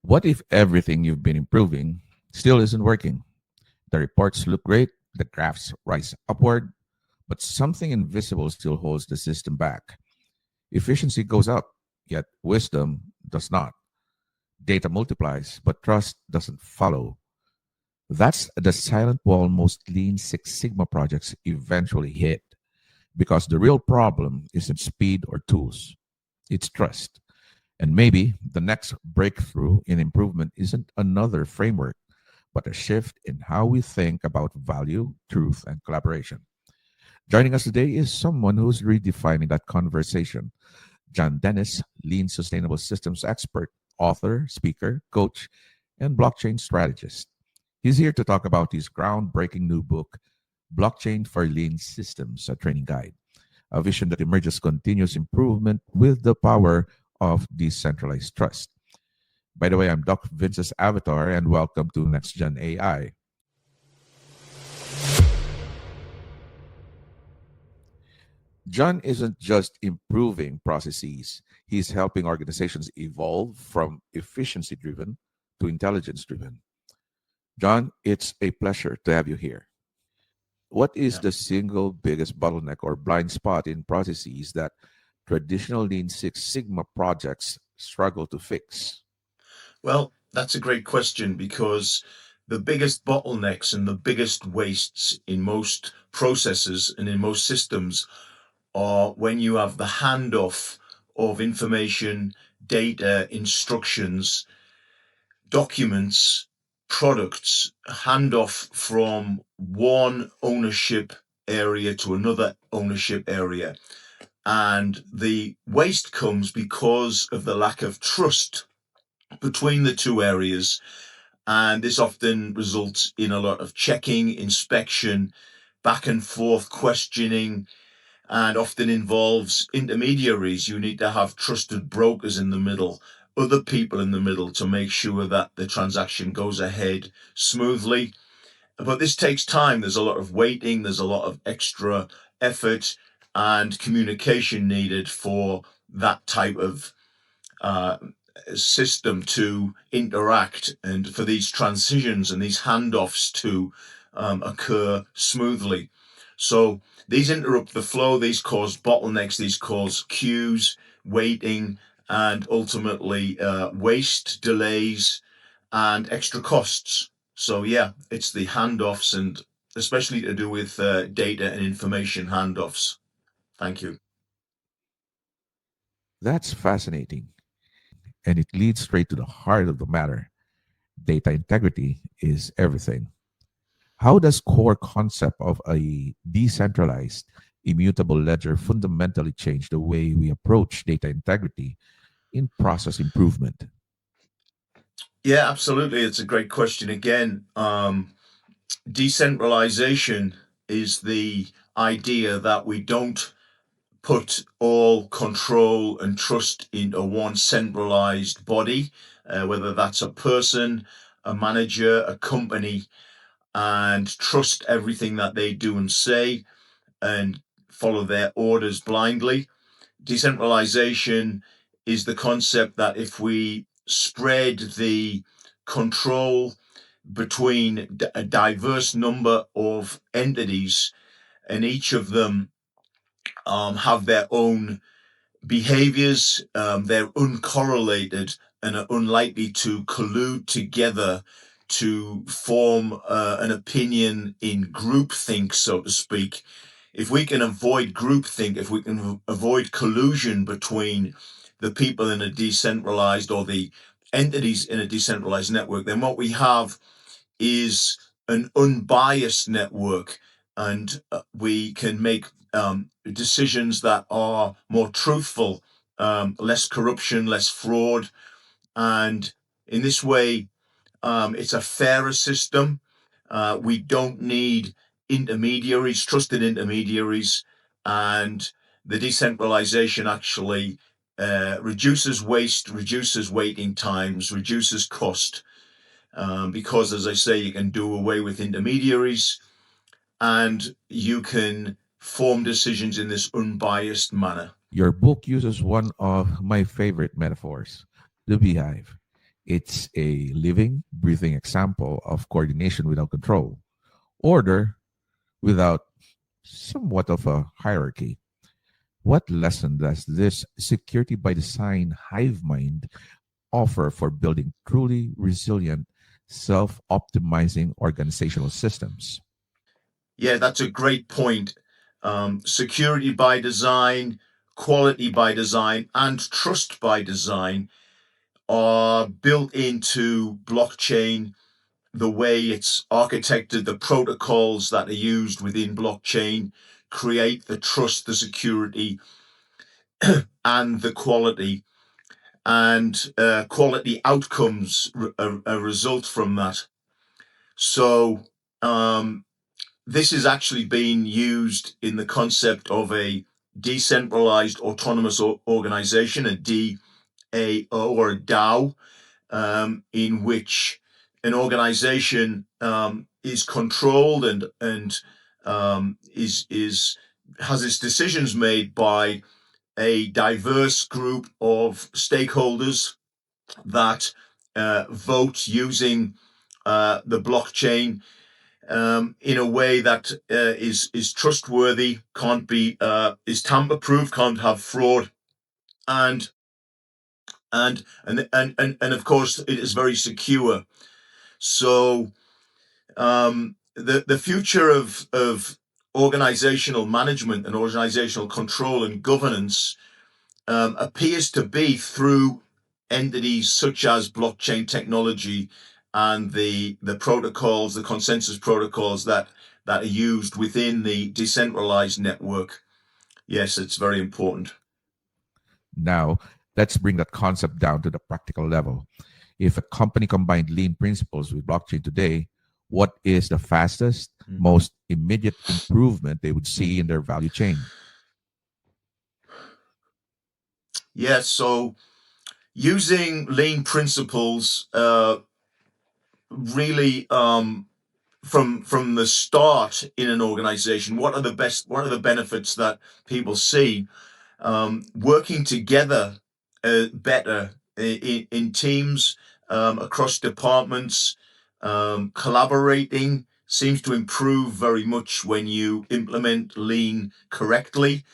What if everything you've been improving still isn't working? The reports look great, the graphs rise upward, but something invisible still holds the system back. Efficiency goes up, yet wisdom does not. Data multiplies, but trust doesn't follow. That's the silent wall most Lean Six Sigma projects eventually hit, because the real problem isn't speed or tools, it's trust. And maybe the next breakthrough in improvement isn't another framework, but a shift in how we think about value, truth, and collaboration. Joining us today is someone who's redefining that conversation. John Dennis, lean sustainable systems expert, author, speaker, coach, and blockchain strategist. He's here to talk about his groundbreaking new book, Blockchain for Lean Systems, a training guide, a vision that emerges continuous improvement with the power of decentralized trust. By the way, I'm Doc Vince's avatar, and welcome to Next Gen AI. John isn't just improving processes, he's helping organizations evolve from efficiency driven to intelligence driven. John, it's a pleasure to have you here. What is Yeah. the single biggest bottleneck or blind spot in processes that traditional Lean Six Sigma projects struggle to fix? Well, that's a great question because the biggest bottlenecks and the biggest wastes in most processes and in most systems are when you have the handoff of information, data, instructions, documents, products, handoff from one ownership area to another ownership area. And the waste comes because of the lack of trust between the two areas, and this often results in a lot of checking, inspection, back and forth questioning, and often involves intermediaries. You need to have trusted brokers in the middle, other people in the middle, to make sure that the transaction goes ahead smoothly. But this takes time. There's a lot of waiting, there's a lot of extra effort and communication needed for that type of uh, system to interact and for these transitions and these handoffs to occur smoothly. So these interrupt the flow, these cause bottlenecks, these cause queues, waiting, and ultimately waste, delays, and extra costs. So yeah, it's the handoffs, and especially to do with data and information handoffs. Thank you. That's fascinating, and it leads straight to the heart of the matter. Data integrity is everything. How does core concept of a decentralized, immutable ledger fundamentally change the way we approach data integrity in process improvement? Yeah, absolutely. It's a great question again. Decentralization is the idea that we don't put all control and trust into one centralized body, whether that's a person, a manager, a company, and trust everything that they do and say and follow their orders blindly. Decentralization is the concept that if we spread the control between a diverse number of entities, and each of them have their own behaviors, they're uncorrelated and are unlikely to collude together to form an opinion in groupthink, so to speak. If we can avoid groupthink, if we can avoid collusion between the people in a decentralized or the entities in a decentralized network, then what we have is an unbiased network, and we can make decisions that are more truthful, less corruption, less fraud, and in this way, it's a fairer system. We don't need intermediaries, trusted intermediaries, and the decentralization actually reduces waste, reduces waiting times, reduces cost, because, as I say, you can do away with intermediaries and you can form decisions in this unbiased manner. Your book uses one of my favorite metaphors, the beehive. It's a living, breathing example of coordination without control, order without somewhat of a hierarchy. What lesson does this security by design hive mind offer for building truly resilient, self optimizing organizational systems? Yeah, that's a great point. Security by design, quality by design, and trust by design are built into blockchain, the way it's architected, the protocols that are used within blockchain create the trust, the security, and the quality, and quality outcomes a result from that. So, this is actually being used in the concept of a decentralized autonomous organization, a DAO or a DAO, in which an organization is controlled and is has its decisions made by a diverse group of stakeholders that vote using the blockchain in a way that is trustworthy, can't be is tamper proof, can't have fraud, and and of course it is very secure. So the future of organizational management and organizational control and governance appears to be through entities such as blockchain technology and the protocols, the consensus protocols that are used within the decentralized network. Yes, it's very important. Now, let's bring that concept down to the practical level. If a company combined lean principles with blockchain today, what is the fastest, Mhm. most immediate improvement they would see in their value chain? Yeah, so using lean principles really from the start in an organization, what are the benefits that people see working together better in teams across departments. Collaborating seems to improve very much when you implement lean correctly.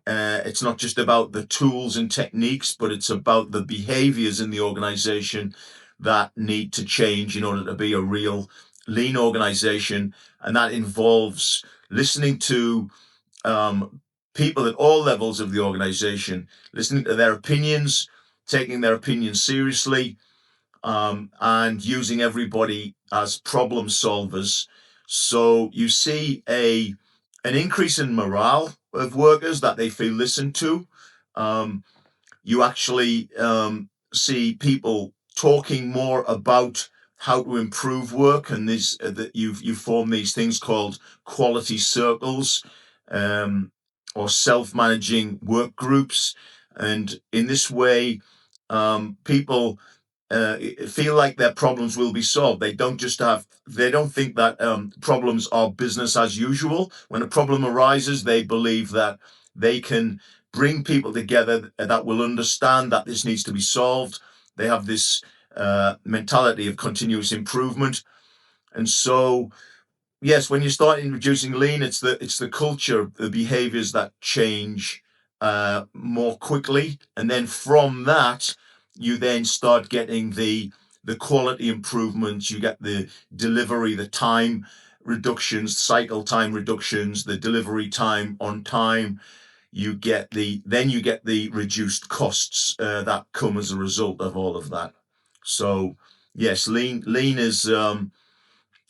It's not just about the tools and techniques, but it's about the behaviors in the organization that need to change in order to be a real lean organization. And that involves listening to people at all levels of the organization, listening to their opinions, taking their opinions seriously, and using everybody as problem solvers. So you see an increase in morale of workers that they feel listened to. Um, you actually see people talking more about how to improve work, and this that you form these things called quality circles, um, or self-managing work groups, and in this way, people feel like their problems will be solved. They don't think that problems are business as usual. When a problem arises, they believe that they can bring people together that will understand that this needs to be solved. They have this mentality of continuous improvement. And so, yes, when you start introducing lean, it's the culture, the behaviors that change more quickly, and then from that, you then start getting the quality improvements. You get the delivery, the time reductions, cycle time reductions, the delivery time on time. You get the reduced costs that come as a result of all of that. So yes, lean is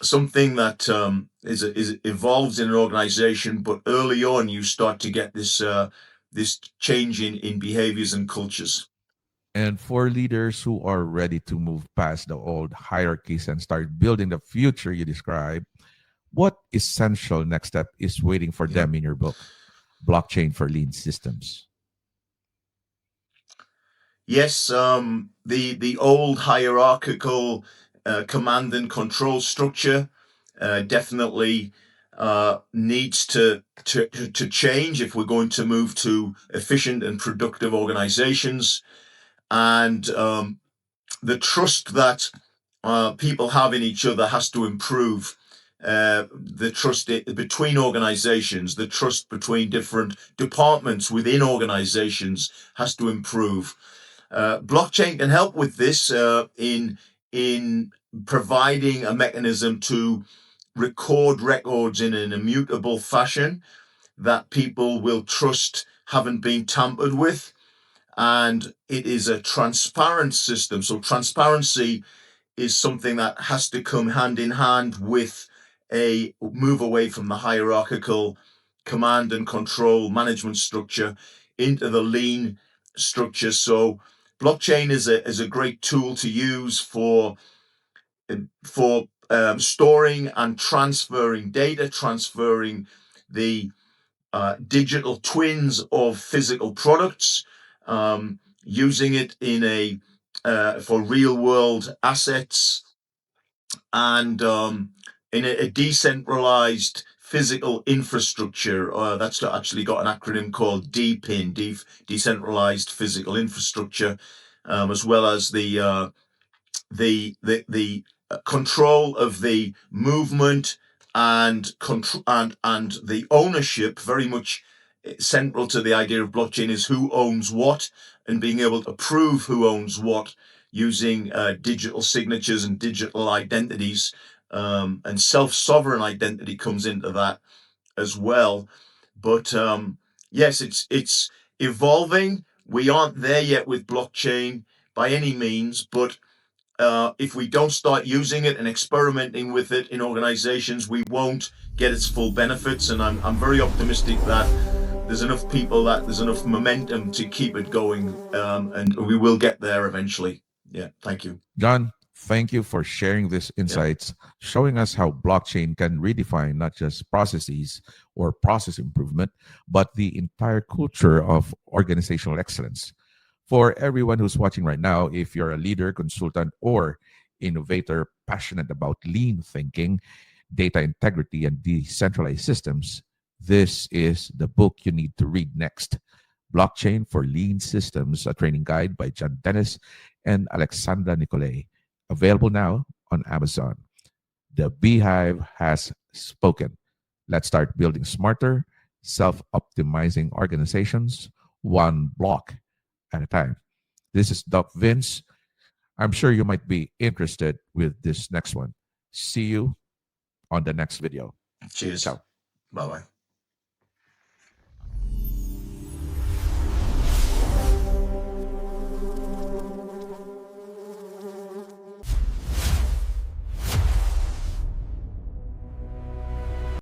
something that is evolves in an organization, but early on you start to get this change in behaviors and cultures. And for leaders who are ready to move past the old hierarchies and start building the future you describe, what essential next step is waiting for Yeah. them in your book, Blockchain for Lean Systems? Yes, the old hierarchical command and control structure definitely needs to change if we're going to move to efficient and productive organizations. And the trust that people have in each other has to improve. The trust between organizations, the trust between different departments within organizations has to improve. Blockchain can help with this in providing a mechanism to record records in an immutable fashion that people will trust haven't been tampered with. And it is a transparent system. So transparency is something that has to come hand in hand with a move away from the hierarchical command and control management structure into the lean structure. So blockchain is a great tool to use for storing and transferring data, transferring the digital twins of physical products, using it in for real world assets, and in a decentralized physical infrastructure. That's actually got an acronym called DPIN, decentralized physical infrastructure, as well as the control of the movement and control and the ownership. Very much central to the idea of blockchain is who owns what, and being able to prove who owns what using digital signatures and digital identities, and self-sovereign identity comes into that as well. But yes, it's evolving. We aren't there yet with blockchain by any means, but if we don't start using it and experimenting with it in organizations, we won't get its full benefits. And I'm very optimistic that there's enough people, that there's enough momentum to keep it going, and we will get there eventually. Yeah, thank you. John, thank you for sharing these Yeah. insights, showing us how blockchain can redefine not just processes or process improvement, but the entire culture of organizational excellence. For everyone who's watching right now, if you're a leader, consultant, or innovator passionate about lean thinking, data integrity, and decentralized systems, this is the book you need to read next. Blockchain for Lean Systems, a training guide by John Dennis and Alexandra Nicolay. Available now on Amazon. The Beehive has spoken. Let's start building smarter, self optimizing organizations, one block at a time. This is Doc Vince. I'm sure you might be interested with this next one. See you on the next video. Cheers. Ciao. Bye bye.